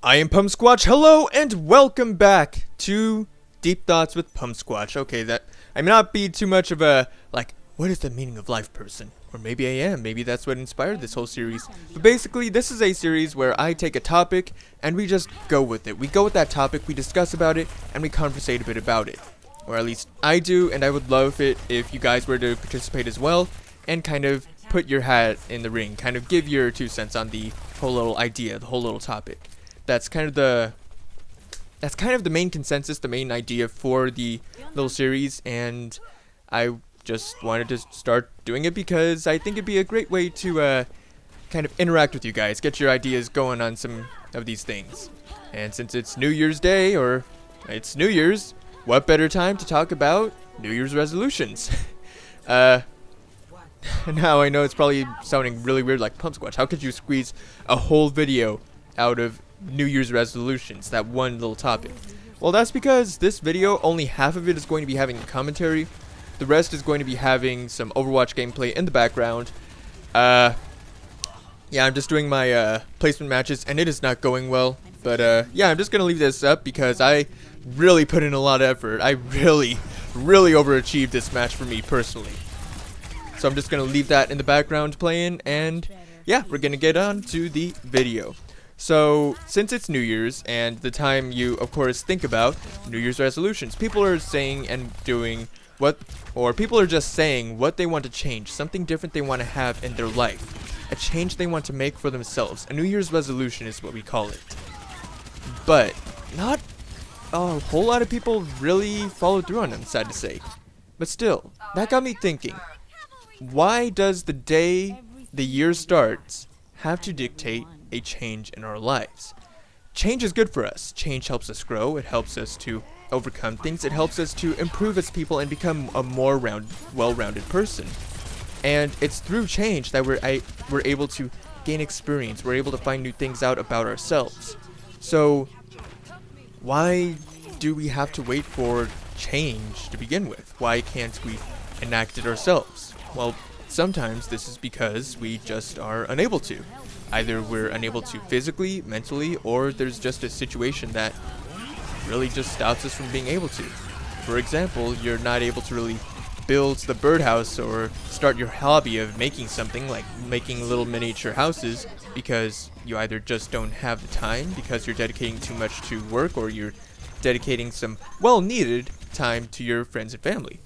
I am PUMSQUATCH. Hello and welcome back to Deep Thoughts with PUMSQUATCH. Okay, that I may not be too much of a what is the meaning of life person, or maybe I am. Maybe that's what inspired this whole series. But basically, this is a series where I take a topic and we just go with it. We go with that topic, we discuss about it, and we conversate a bit about it, or at least I do. And I would love it if you guys were to participate as well and kind of put your hat in the ring, kind of give your 2 cents on the whole little idea, the whole little topic. That's kind of the main consensus, the main idea for the little series, and I just wanted to start doing it because I think it'd be a great way to kind of interact with you guys, get your ideas going on some of these things. And since it's New Year's Day, or it's New Year's, what better time to talk about New Year's resolutions? Now I know it's probably sounding really weird, like, PUMSQUATCH, how could you squeeze a whole video out of New Year's resolutions, that one little topic? Well, that's because this video, only half of it is going to be having commentary. The rest is going to be having some Overwatch gameplay in the background. Yeah, I'm just doing my placement matches, and it is not going well. But yeah, I'm just going to leave this up because I really put in a lot of effort. I really overachieved this match for me personally. So I'm just going to leave that in the background playing, and yeah, we're going to get on to the video. So, since it's New Year's, and the time you, of course, think about New Year's resolutions, people are saying and doing people are just saying what they want to change, something different they want to have in their life, a change they want to make for themselves. A New Year's resolution is what we call it. But not a whole lot of people really follow through on them, sad to say. But still, that got me thinking, why does the day the year starts have to dictate a change in our lives? Change is good for us. Change helps us grow. It helps us to overcome things. It helps us to improve as people and become a more well-rounded person. And it's through change that we're able to gain experience. We're able to find new things out about ourselves. So why do we have to wait for change to begin with? Why can't we enact it ourselves? Well, sometimes this is because we just are unable to. Either we're unable to physically, mentally, or there's just a situation that really just stops us from being able to. For example, you're not able to really build the birdhouse or start your hobby of making something, like making little miniature houses, because you either just don't have the time because you're dedicating too much to work, or you're dedicating some well-needed time to your friends and family.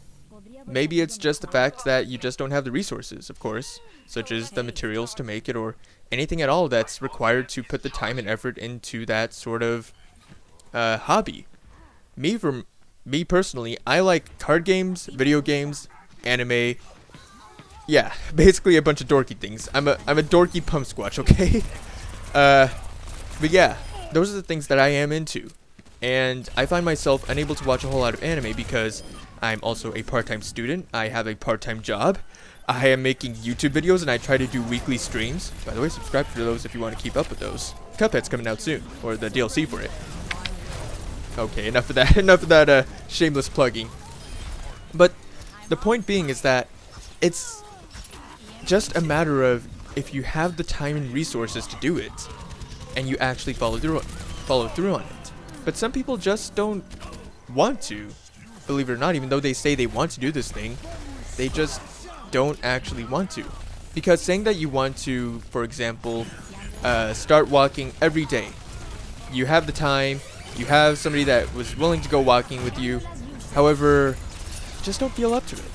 Maybe it's just the fact that you just don't have the resources, of course, such as the materials to make it, or anything at all that's required to put the time and effort into that sort of hobby. Me personally, I like card games, video games, anime. Yeah, basically a bunch of dorky things. I'm a dorky PUMSQUATCH, okay? But yeah, those are the things that I am into. And I find myself unable to watch a whole lot of anime because I'm also a part-time student. I have a part-time job. I am making YouTube videos, and I try to do weekly streams. By the way, subscribe to those if you want to keep up with those. Cuphead's coming out soon, or the DLC for it. Okay, enough of that shameless plugging. But the point being is that it's just a matter of if you have the time and resources to do it, and you actually follow through on it. But some people just don't want to, believe it or not. Even though they say they want to do this thing, they just don't actually want to. Because saying that you want to, for example, start walking every day, you have the time, you have somebody that was willing to go walking with you, however, just don't feel up to it.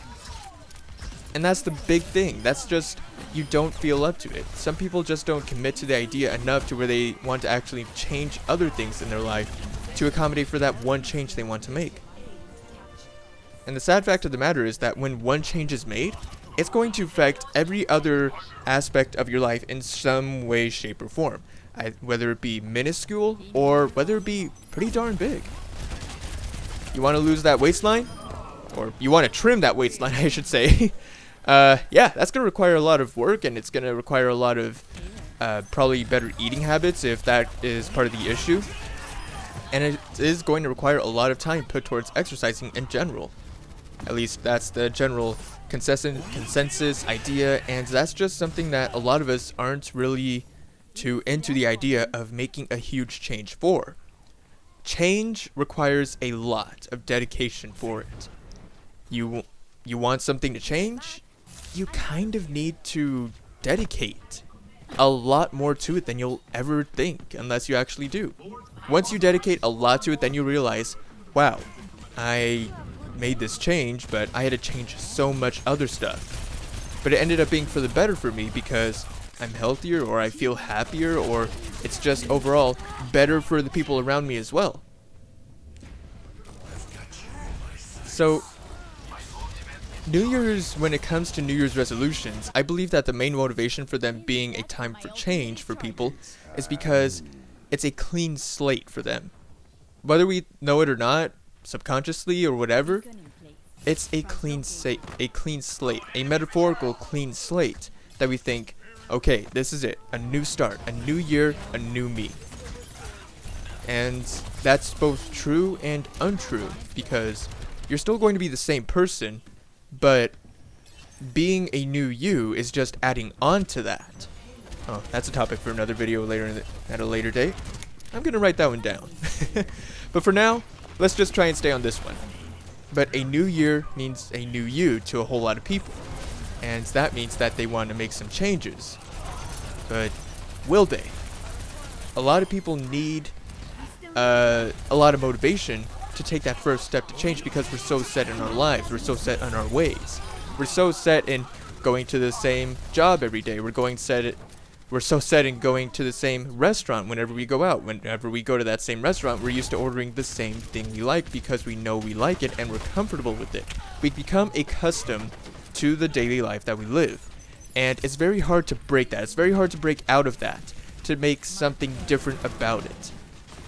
And that's the big thing. That's just, you don't feel up to it. Some people just don't commit to the idea enough to where they want to actually change other things in their life to accommodate for that one change they want to make. And the sad fact of the matter is that when one change is made, it's going to affect every other aspect of your life in some way, shape, or form. Whether it be minuscule or whether it be pretty darn big. You want to lose that waistline? Or you want to trim that waistline, I should say. Yeah, that's going to require a lot of work, and it's going to require a lot of probably better eating habits if that is part of the issue. And it is going to require a lot of time put towards exercising in general. At least that's the general consensus idea, and that's just something that a lot of us aren't really into the idea of making a huge change for. Change requires a lot of dedication for it. You want something to change? You kind of need to dedicate a lot more to it than you'll ever think, unless you actually do. Once you dedicate a lot to it, then you realize, wow, I made this change, but I had to change so much other stuff. But it ended up being for the better for me because I'm healthier, or I feel happier, or it's just overall better for the people around me as well. So, New Year's, when it comes to New Year's resolutions, I believe that the main motivation for them being a time for change for people is because it's a clean slate for them. Whether we know it or not, subconsciously or whatever, it's a clean slate, a metaphorical clean slate that we think, okay, this is it, a new start, a new year, a new me. And that's both true and untrue, because you're still going to be the same person, but being a new you is just adding on to that. Oh, that's a topic for another video later at a later date. I'm gonna write that one down. But for now, let's just try and stay on this one. But a new year means a new you to a whole lot of people. And that means that they want to make some changes. But will they? A lot of people need a lot of motivation to take that first step to change because we're so set in our lives, we're so set on our ways. We're so set in going to the same job every day. We're so set in going to the same restaurant whenever we go out. Whenever we go to that same restaurant, we're used to ordering the same thing we like because we know we like it and we're comfortable with it. We become accustomed to the daily life that we live. And it's very hard to break that. It's very hard to break out of that, to make something different about it.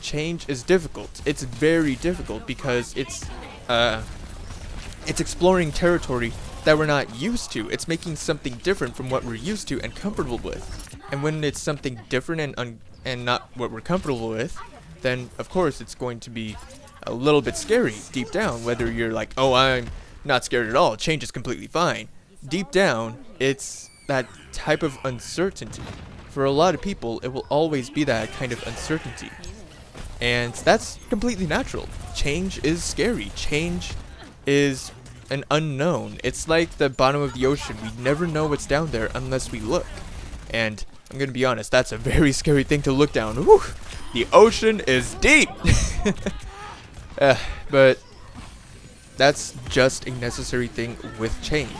Change is difficult. It's very difficult because it's exploring territory that we're not used to. It's making something different from what we're used to and comfortable with. And when it's something different and not what we're comfortable with, then of course it's going to be a little bit scary deep down. Whether you're like, oh, I'm not scared at all, change is completely fine. Deep down, it's that type of uncertainty. For a lot of people, it will always be that kind of uncertainty. And that's completely natural. Change is scary. Change is an unknown. It's like the bottom of the ocean. We never know what's down there unless we look. And I'm gonna be honest, that's a very scary thing to look down. Whew, the ocean is deep! But that's just a necessary thing with change.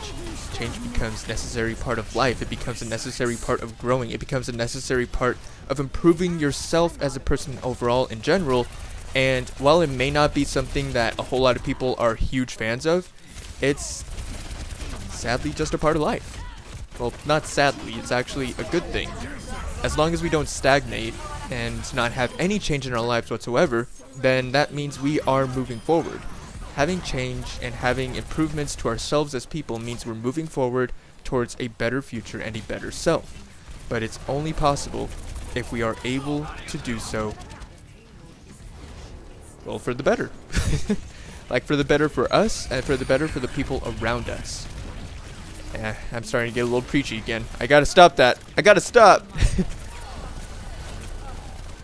Change becomes a necessary part of life. It becomes a necessary part of growing. It becomes a necessary part of improving yourself as a person overall in general. And while it may not be something that a whole lot of people are huge fans of, it's sadly just a part of life. Well, not sadly, it's actually a good thing. As long as we don't stagnate and not have any change in our lives whatsoever, then that means we are moving forward. Having change and having improvements to ourselves as people means we're moving forward towards a better future and a better self. But it's only possible if we are able to do so, well, for the better. Like for the better for us and for the better for the people around us. I'm starting to get a little preachy again. I gotta stop that. I gotta stop.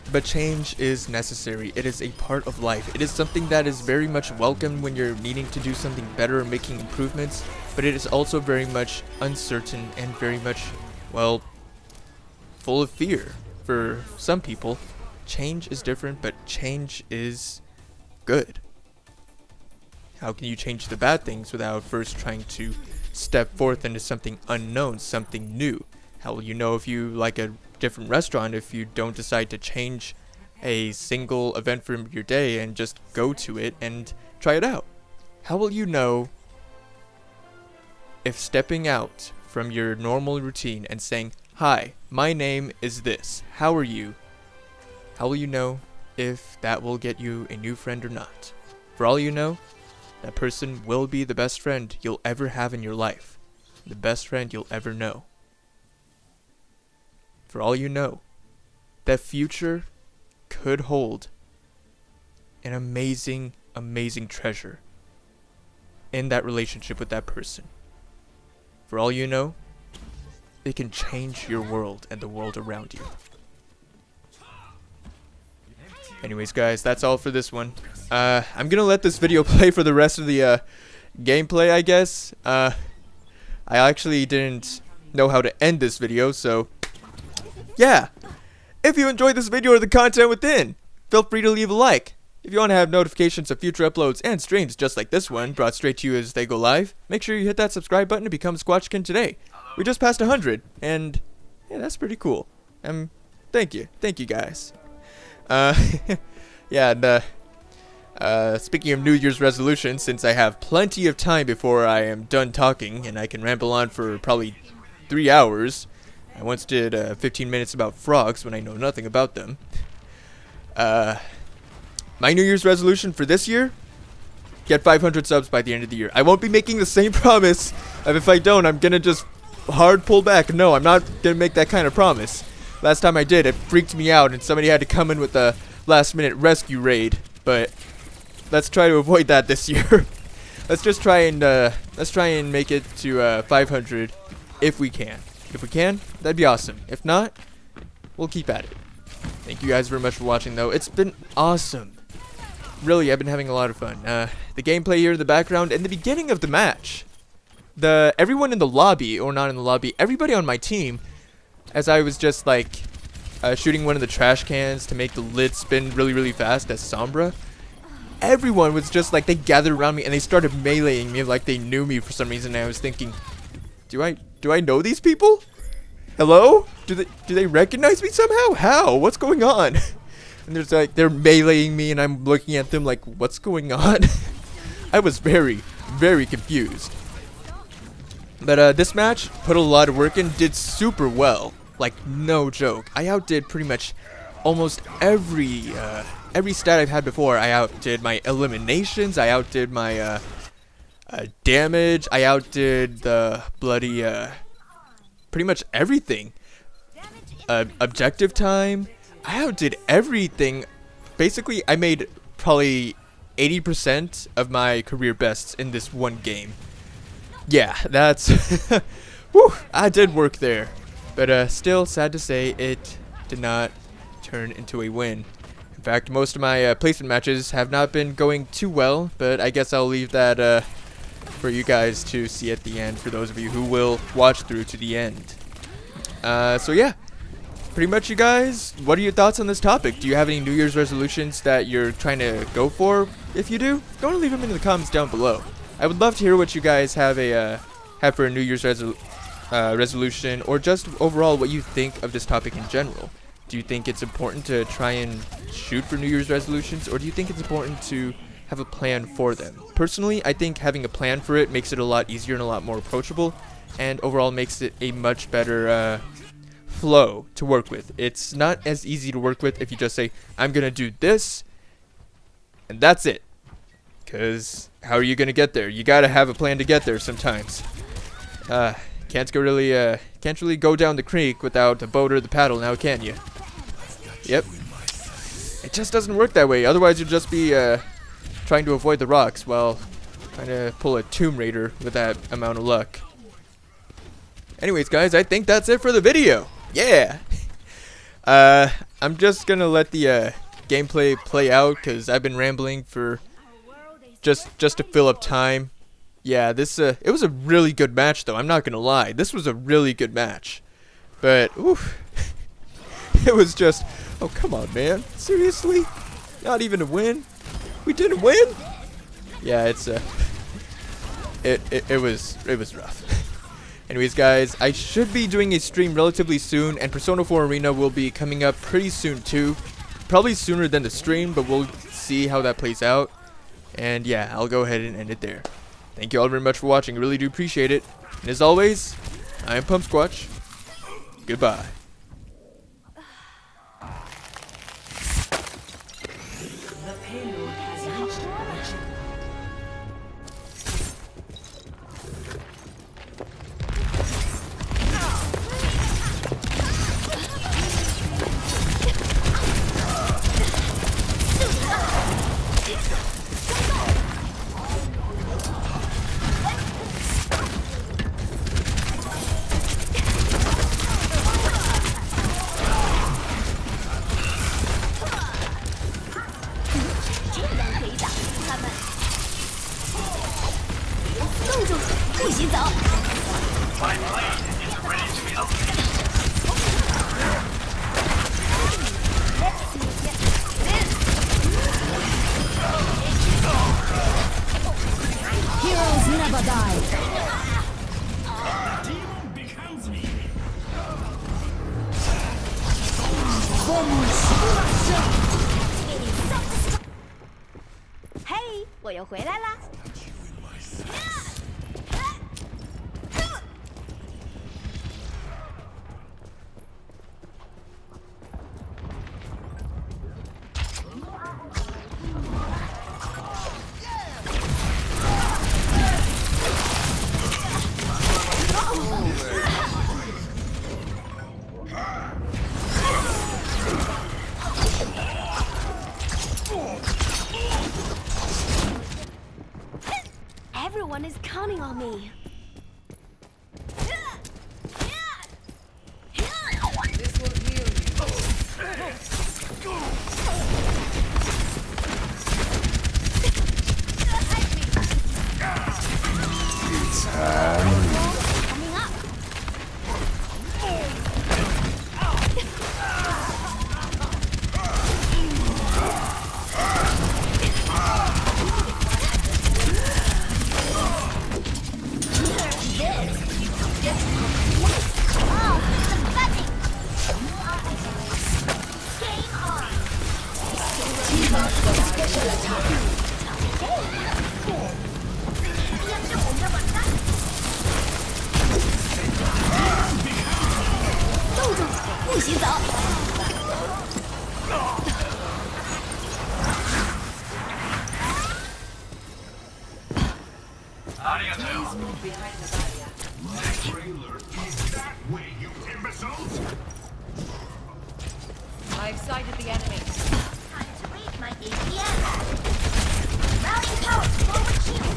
But change is necessary. It is a part of life. It is something that is very much welcome when you're needing to do something better or making improvements. But it is also very much uncertain and very much, well, full of fear. For some people, change is different, but change is good. How can you change the bad things without first trying to step forth into something unknown, something new? How will you know if you like a different restaurant if you don't decide to change a single event from your day and just go to it and try it out? How will you know if stepping out from your normal routine and saying, "Hi, my name is this, how are you?" How will you know if that will get you a new friend or not? For all you know, that person will be the best friend you'll ever have in your life. The best friend you'll ever know. For all you know, that future could hold an amazing, amazing treasure in that relationship with that person. For all you know, it can change your world and the world around you. Anyways, guys, that's all for this one. I'm gonna let this video play for the rest of the gameplay, I guess. I actually didn't know how to end this video, so yeah. If you enjoyed this video or the content within, feel free to leave a like. If you want to have notifications of future uploads and streams just like this one brought straight to you as they go live, make sure you hit that subscribe button to become a Squatchkin today. We just passed 100, and yeah, that's pretty cool. Thank you guys. Yeah, and speaking of New Year's resolutions, since I have plenty of time before I am done talking, and I can ramble on for probably 3 hours. I once did 15 minutes about frogs when I know nothing about them. My New Year's resolution for this year, get 500 subs by the end of the year. I won't be making the same promise of if I don't, I'm gonna just hard pull back. No, I'm not gonna make that kind of promise. Last time I did, it freaked me out and somebody had to come in with a last minute rescue raid. But let's try to avoid that this year. Let's try and make it to 500 if we can. If we can, that'd be awesome. If not, we'll keep at it. Thank you guys very much for watching, though. It's been awesome. Really, I've been having a lot of fun. The gameplay here in the background, and the beginning of the match. Everyone in the lobby, or not in the lobby, everybody on my team, as I was just like shooting one of the trash cans to make the lid spin really, really fast as Sombra. Everyone was just like, they gathered around me and they started meleeing me like they knew me for some reason. And I was thinking, do I know these people? Hello? Do they recognize me somehow? How? What's going on? And there's like, they're meleeing me and I'm looking at them like, what's going on? I was very, very confused. But this match, put a lot of work in, did super well. Like, no joke. I outdid pretty much almost every stat I've had before. I outdid my eliminations, I outdid my damage, I outdid the bloody, pretty much everything. Objective time, I outdid everything. Basically, I made probably 80% of my career bests in this one game. Yeah, that's whew, I did work there. But still, sad to say, it did not turn into a win. In fact, most of my placement matches have not been going too well, but I guess I'll leave that for you guys to see at the end, for those of you who will watch through to the end. So yeah, pretty much, you guys, what are your thoughts on this topic? Do you have any New Year's resolutions that you're trying to go for? If you do, go and leave them in the comments down below. I would love to hear what you guys have for a New Year's resolution, or just overall what you think of this topic in general. Do you think it's important to try and shoot for New Year's resolutions, or do you think it's important to have a plan for them? Personally, I think having a plan for it makes it a lot easier and a lot more approachable, and overall makes it a much better flow to work with. It's not as easy to work with if you just say, I'm gonna do this, and that's it. Because how are you gonna get there? You gotta have a plan to get there sometimes. Can't really go down the creek without the boat or the paddle, now can you? Yep. It just doesn't work that way. Otherwise, you'll just be trying to avoid the rocks while trying to pull a Tomb Raider with that amount of luck. Anyways, guys, I think that's it for the video. Yeah. I'm just gonna let the gameplay play out because I've been rambling for just to fill up time. Yeah, it was a really good match, though. I'm not gonna lie, this was a really good match. But oof, it was just, oh come on, man, seriously, not even a win. We didn't win. Yeah, it was rough. Anyways, guys, I should be doing a stream relatively soon, and Persona 4 Arena will be coming up pretty soon too. Probably sooner than the stream, but we'll see how that plays out. And yeah, I'll go ahead and end it there. Thank you all very much for watching. I really do appreciate it. And as always, I am PUMSQUATCH. Goodbye. 洗澡。 My blade is ready to be unleashed. Let's see this. Heroes never die. Demon becomes me. 嘿，我又回来啦！ Everyone is counting on me. This will heal you. Coming up. Wow, pathetic. Game on. Special attack. 这是我们的晚餐。动动，不洗澡。Arigato. Move behind the barrier. Trailer is that way, you imbeciles. I've sighted the enemy. Time to read my APM. Routing power, forward shield.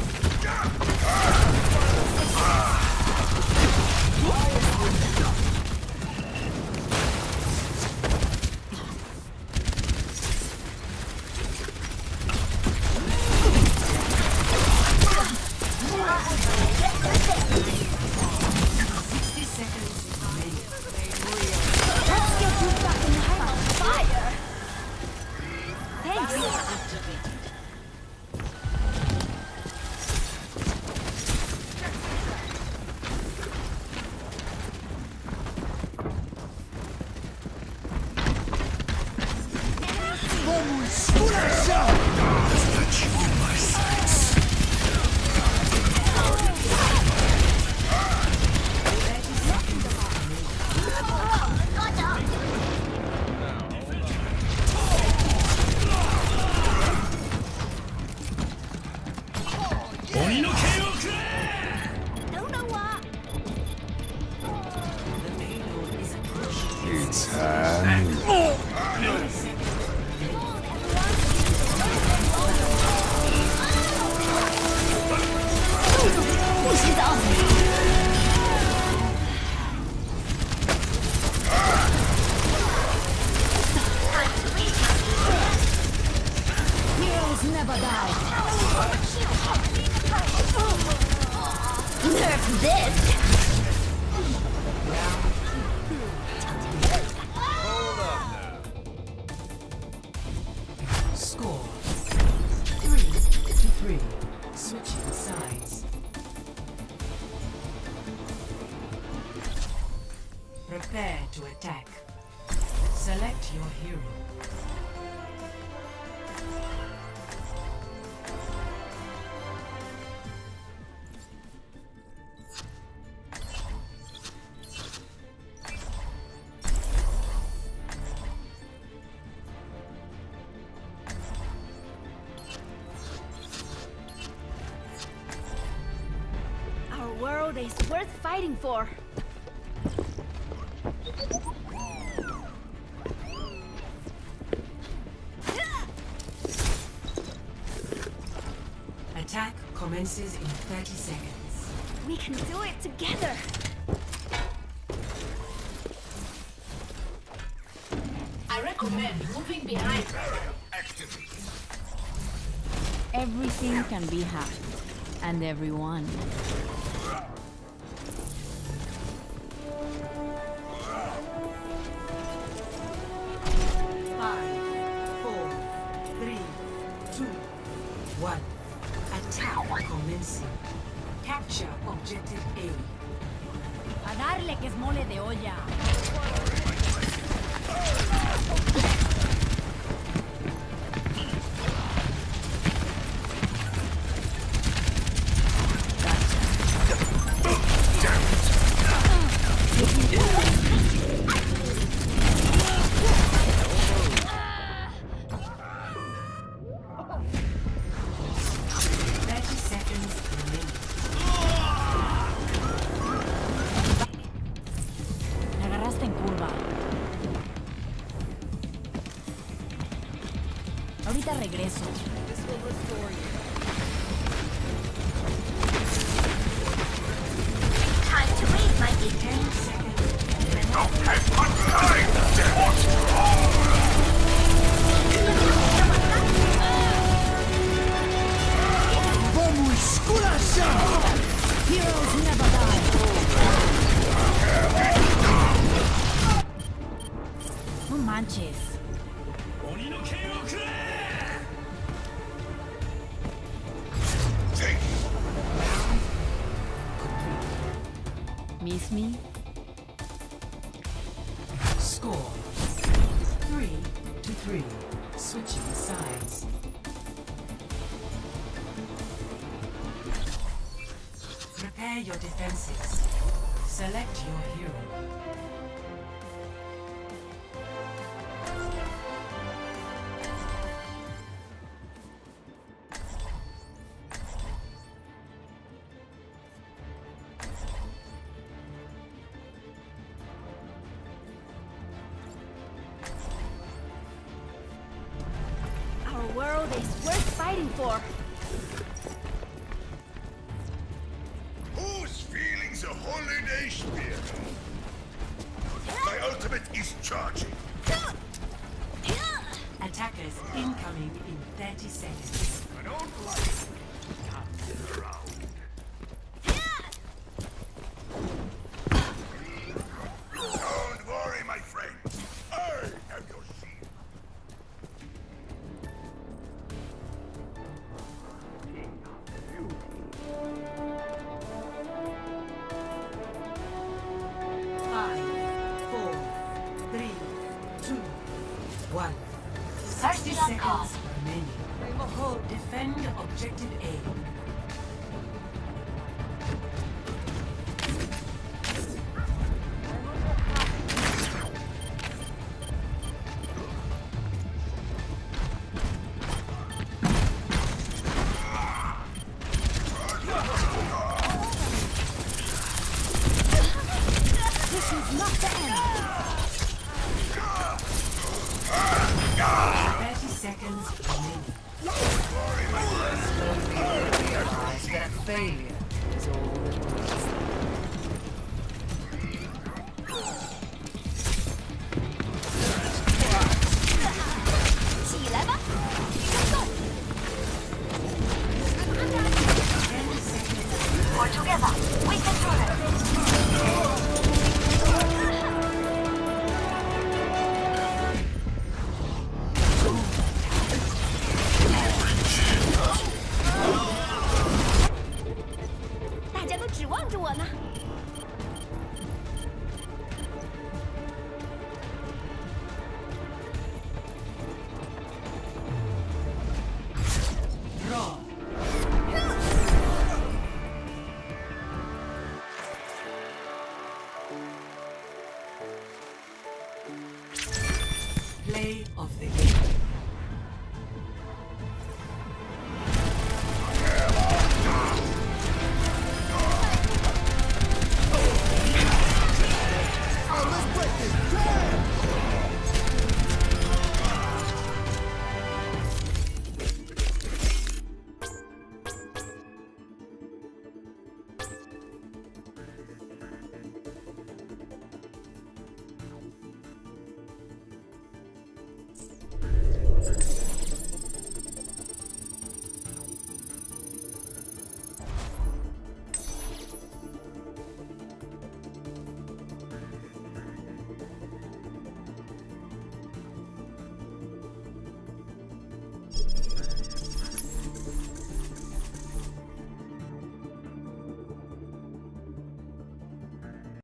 Let's get you back in the fire. Thanks. Don't know what. The payload is approaching. Heroes never die. Nerf this. Score 3-3. Switching sides. Prepare to attack. Select your hero. Our world is worth fighting for. Attack commences in 30 seconds. We can do it together. I recommend moving behind. Activate. Everything can be hacked, and everyone. 1. Attack commencing. Capture objective A. A darle que es mole de olla. Me agarraste en curva. Ahorita regreso. Time to wait, Mikey. 10 seconds. Don't have much time, damn it! Heroes never die. No manches. Take Miss me? Score 3-3. Switching sides. Prepare your defenses. Select your hero. Our world is worth fighting for. Whose feelings a holiday spirit? My ultimate is charging. Attackers incoming in 30 seconds. I don't like it. Not around. Don't worry, my friend. I have your shield. Five, 4, 3, 2, 1. 60 seconds remaining. Defend objective A. This is not the end. 30 seconds remaining. Failure.